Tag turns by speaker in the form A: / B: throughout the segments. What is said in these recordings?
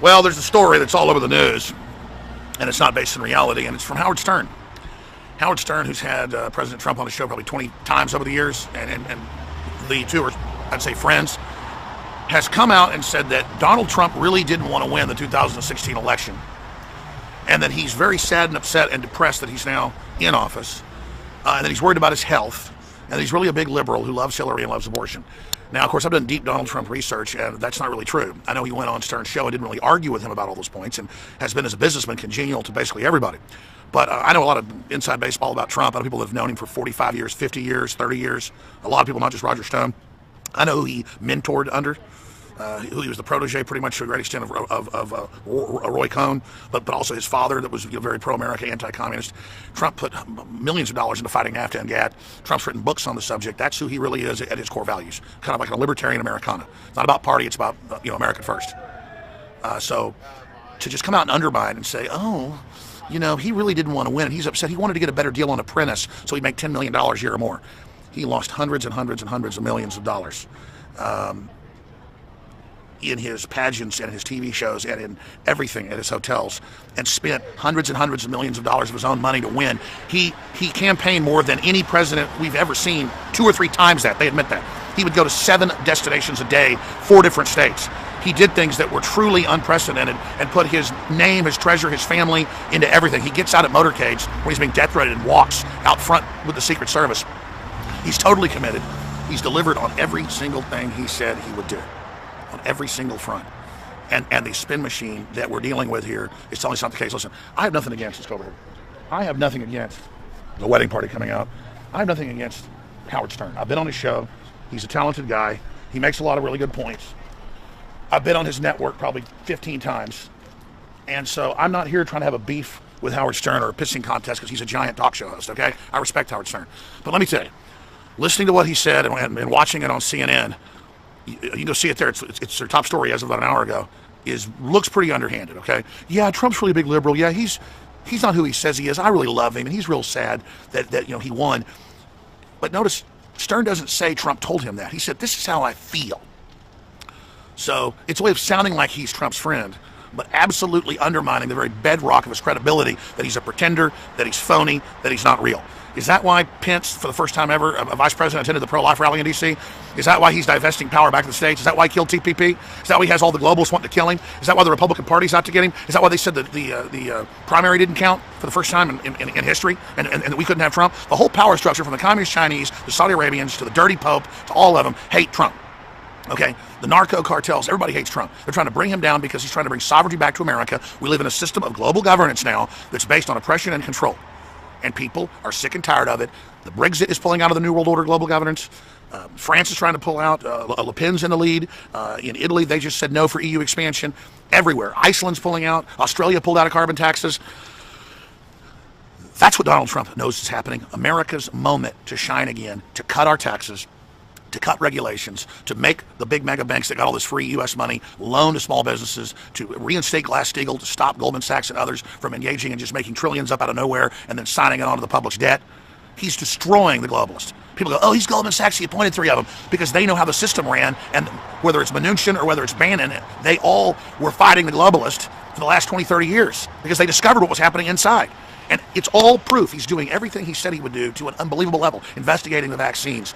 A: Well, there's a story that's all over the news, and it's not based in reality, and it's from Howard Stern. Howard Stern, who's had President Trump on his show probably 20 times over the years, and the two are, I'd say, friends, has come out and said that Donald Trump really didn't want to win the 2016 election, and that he's very sad and upset and depressed that he's now in office, and that he's worried about his health, and that he's really a big liberal who loves Hillary and loves abortion. Now, of course, I've done deep Donald Trump research, and that's not really true. I know he went on Stern's show and didn't really argue with him about all those points, and has been, as a businessman, congenial to basically everybody. But I know a lot of inside baseball about Trump. A lot of people that have known him for 45 years, 50 years, 30 years. A lot of people, not just Roger Stone. I know who he mentored under, who he was the protege pretty much to a great extent of Roy Cohn, but also his father that was very pro-America, anti-communist. Trump put millions of dollars into fighting NAFTA and GATT. Trump's written books on the subject. That's who he really is at his core values, kind of like a libertarian Americana. It's not about party, it's about America first. So to just come out and undermine and say, oh, he really didn't want to win. He's upset. He wanted to get a better deal on Apprentice so he'd make $10 million a year or more. He lost hundreds and hundreds and hundreds of millions of dollars in his pageants and his TV shows and in everything at his hotels, and spent hundreds and hundreds of millions of dollars of his own money to win. He campaigned more than any president we've ever seen, 2 or 3 times that. They admit that. He would go to 7 destinations a day, 4 different states. He did things that were truly unprecedented and put his name, his treasure, his family into everything. He gets out at motorcades when he's being death threatened and walks out front with the Secret Service. He's totally committed. He's delivered on every single thing he said he would do, on every single front. And the spin machine that we're dealing with here is telling us not the case. Listen, I have nothing against, let's go over here. I have nothing against the wedding party coming out. I have nothing against Howard Stern. I've been on his show. He's a talented guy. He makes a lot of really good points. I've been on his network probably 15 times. And so I'm not here trying to have a beef with Howard Stern or a pissing contest because he's a giant talk show host, okay? I respect Howard Stern. But let me tell you, listening to what he said and watching it on CNN, you can go see it there. It's their top story as of about an hour ago. Looks pretty underhanded, okay? Yeah, Trump's really a big liberal. Yeah, he's not who he says he is. I really love him, and he's real sad that he won. But notice, Stern doesn't say Trump told him that. He said, this is how I feel. So it's a way of sounding like he's Trump's friend, but absolutely undermining the very bedrock of his credibility, that he's a pretender, that he's phony, that he's not real. Is that why Pence, for the first time ever, a vice president, attended the pro-life rally in D.C.? Is that why he's divesting power back to the states? Is that why he killed TPP? Is that why he has all the globalists wanting to kill him? Is that why the Republican Party's out to get him? Is that why they said that the primary didn't count for the first time in history and that we couldn't have Trump? The whole power structure, from the Communist Chinese, the Saudi Arabians, to the dirty Pope, to all of them, hate Trump. Okay, the narco cartels, everybody hates Trump. They're trying to bring him down because he's trying to bring sovereignty back to America. We live in a system of global governance now that's based on oppression and control. And people are sick and tired of it. The Brexit is pulling out of the New World Order global governance. France is trying to pull out. Le Pen's in the lead. In Italy, they just said no for EU expansion. Everywhere. Iceland's pulling out. Australia pulled out of carbon taxes. That's what Donald Trump knows is happening. America's moment to shine again, to cut our taxes, to cut regulations, to make the big mega banks that got all this free U.S. money loan to small businesses, to reinstate Glass-Steagall, to stop Goldman Sachs and others from engaging in just making trillions up out of nowhere and then signing it onto the public's debt. He's destroying the globalists. People go, oh, he's Goldman Sachs, he appointed 3 of them, because they know how the system ran, and whether it's Mnuchin or whether it's Bannon, they all were fighting the globalist for the last 20, 30 years because they discovered what was happening inside. And it's all proof. He's doing everything he said he would do to an unbelievable level, investigating the vaccines,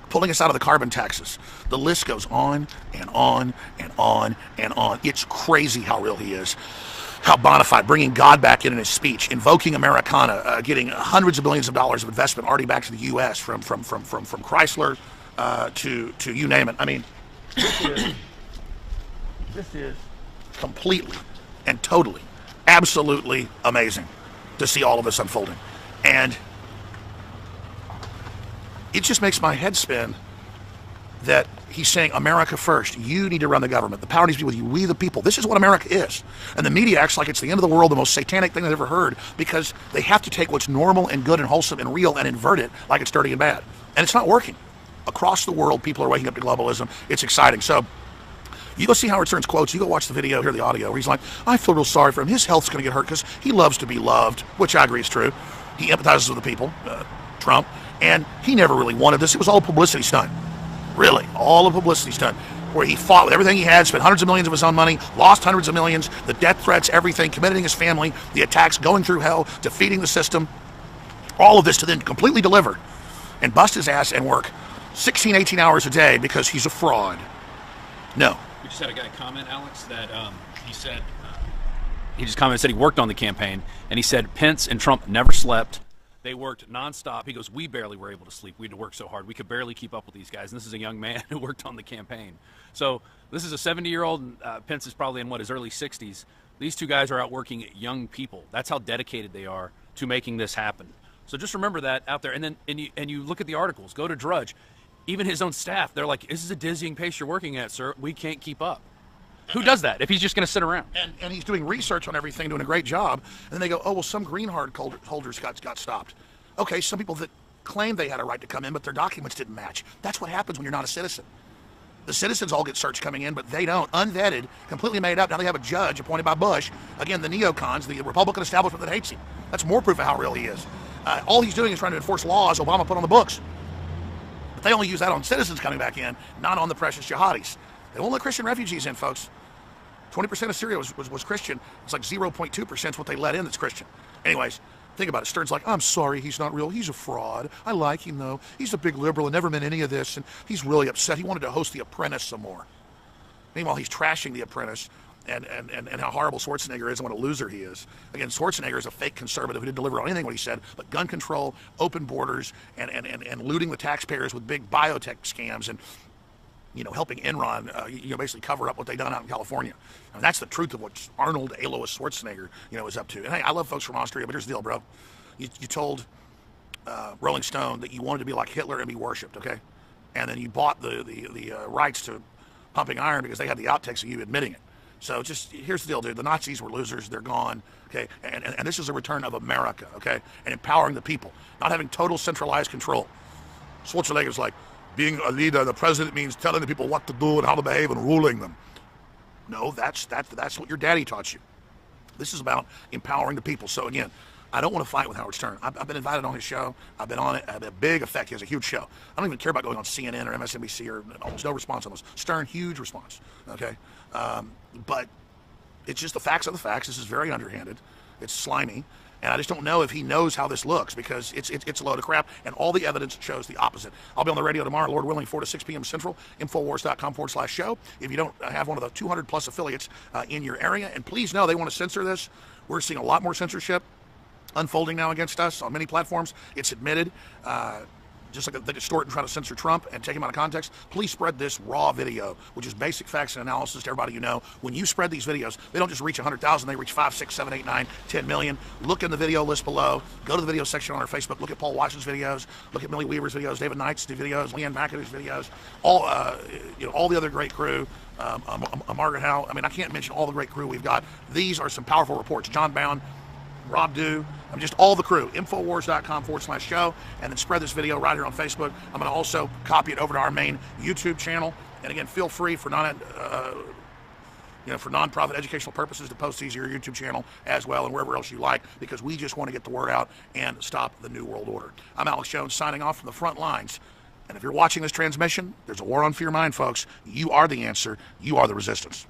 A: pulling us out of the carbon taxes. The list goes on and on and on and on. It's crazy how real he is, how bona fide, bringing God back in his speech, invoking Americana, getting hundreds of billions of dollars of investment already back to the U.S. from Chrysler to you name it. I mean, this is completely and totally, absolutely amazing to see all of this unfolding. And it just makes my head spin that he's saying America first. You need to run the government. The power needs to be with you. We the people. This is what America is. And the media acts like it's the end of the world, the most satanic thing they've ever heard, because they have to take what's normal and good and wholesome and real and invert it like it's dirty and bad. And it's not working. Across the world, people are waking up to globalism. It's exciting. So you go see Howard Stern's quotes. You go watch the video, hear the audio, where he's like, I feel real sorry for him. His health's going to get hurt because he loves to be loved, which I agree is true. He empathizes with the people, Trump. And he never really wanted this. It was all a publicity stunt. Really, all a publicity stunt. where he fought with everything he had, spent hundreds of millions of his own money, lost hundreds of millions, the death threats, everything, committing his family, the attacks, going through hell, defeating the system, all of this to then completely deliver and bust his ass and work 16, 18 hours a day because he's a fraud. No.
B: We just had a guy comment, Alex, that he said, he just commented, said he worked on the campaign, and he said Pence and Trump never slept. They worked nonstop. He goes, we barely were able to sleep. We had to work so hard. We could barely keep up with these guys. And this is a young man who worked on the campaign. So this is a 70-year-old. Pence is probably in, his early 60s. These two guys are out working young people. That's how dedicated they are to making this happen. So just remember that out there. And then you look at the articles. Go to Drudge. Even his own staff, they're like, this is a dizzying pace you're working at, sir. We can't keep up. Who does that if he's just going to sit around?
A: And he's doing research on everything, doing a great job. And then they go, oh, well, some green card holders got stopped. Okay, some people that claimed they had a right to come in, but their documents didn't match. That's what happens when you're not a citizen. The citizens all get searched coming in, but they don't. Unvetted, completely made up. Now they have a judge appointed by Bush. Again, the neocons, the Republican establishment that hates him. That's more proof of how real he is. All he's doing is trying to enforce laws Obama put on the books. But they only use that on citizens coming back in, not on the precious jihadis. They won't let Christian refugees in, folks. 20% of Syria was Christian. It's like 0.2% is what they let in that's Christian. Anyways, think about it. Stern's like, I'm sorry, he's not real. He's a fraud. I like him, though. He's a big liberal and never meant any of this, and he's really upset. He wanted to host The Apprentice some more. Meanwhile, he's trashing The Apprentice and how horrible Schwarzenegger is and what a loser he is. Again, Schwarzenegger is a fake conservative who didn't deliver on anything what he said, but gun control, open borders, and looting the taxpayers with big biotech scams and helping Enron, basically cover up what they've done out in California. And that's the truth of what Arnold Alois Schwarzenegger, is up to. And hey, I love folks from Austria, but here's the deal, bro. You told Rolling Stone that you wanted to be like Hitler and be worshipped, okay? And then you bought the rights to Pumping Iron because they had the outtakes of you admitting it. So just, here's the deal, dude. The Nazis were losers. They're gone, okay? And this is a return of America, okay? And empowering the people, not having total centralized control. Schwarzenegger's like, being a leader, the president means telling the people what to do and how to behave and ruling them. No, that's what your daddy taught you. This is about empowering the people. So again, I don't want to fight with Howard Stern. I've been invited on his show. I've been on it. I have a big effect. He has a huge show. I don't even care about going on CNN or MSNBC or almost no response on those. Stern, huge response. Okay, but it's just the facts of the facts. This is very underhanded. It's slimy. And I just don't know if he knows how this looks because it's a load of crap, and all the evidence shows the opposite. I'll be on the radio tomorrow, Lord willing, 4 to 6 p.m. Central, Infowars.com/show. If you don't have one of the 200-plus affiliates in your area, and please know they want to censor this. We're seeing a lot more censorship unfolding now against us on many platforms. It's admitted. Just like they distort and try to censor Trump and take him out of context, please spread this raw video, which is basic facts and analysis to everybody you know. When you spread these videos, they don't just reach 100,000, they reach 5, 6, 7, 8, 9, 10 million. Look in the video list below. Go to the video section on our Facebook. Look at Paul Washington's videos. Look at Millie Weaver's videos, David Knight's videos, Leanne McAdoo's videos, all the other great crew. Margaret Howe. I mean, I can't mention all the great crew we've got. These are some powerful reports. John Bound, Rob Dew, just all the crew. Infowars.com/show, and then spread this video right here on Facebook. I'm going to also copy it over to our main YouTube channel. And again, feel free for for nonprofit educational purposes to post these to your YouTube channel as well and wherever else you like, because we just want to get the word out and stop the New World Order. I'm Alex Jones signing off from the front lines. And if you're watching this transmission, there's a war on for your mind, folks. You are the answer. You are the resistance.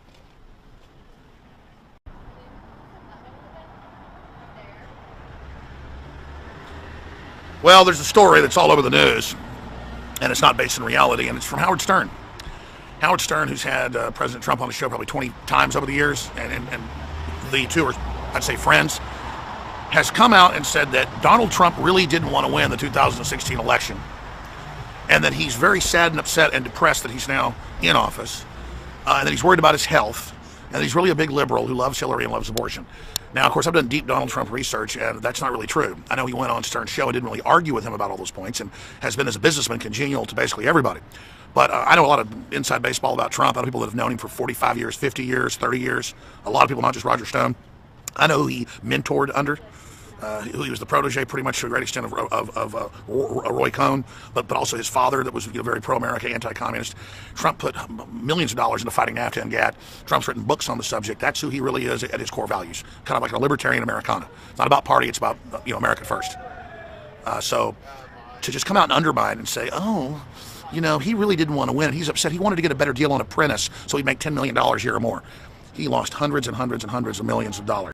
A: Well, there's a story that's all over the news, and it's not based in reality, and it's from Howard Stern. Howard Stern, who's had President Trump on the show probably 20 times over the years, and the two are, I'd say, friends, has come out and said that Donald Trump really didn't want to win the 2016 election, and that he's very sad and upset and depressed that he's now in office, and that he's worried about his health, and that he's really a big liberal who loves Hillary and loves abortion. Now, of course, I've done deep Donald Trump research, and that's not really true. I know he went on Stern's show and didn't really argue with him about all those points and has been, as a businessman, congenial to basically everybody. But I know a lot of inside baseball about Trump. I know people that have known him for 45 years, 50 years, 30 years. A lot of people, not just Roger Stone. I know who he mentored under. Who he was the protege, pretty much to a great extent, of Roy Cohn, but also his father, that was very pro-America, anti-communist. Trump put millions of dollars into fighting NAFTA and GATT. Trump's written books on the subject. That's who he really is at his core values, kind of like a libertarian Americana. It's not about party; it's about America first. So to just come out and undermine and say, "Oh, you know, he really didn't want to win. He's upset. He wanted to get a better deal on Apprentice so he'd make $10 million a year or more. He lost hundreds and hundreds and hundreds of millions of dollars.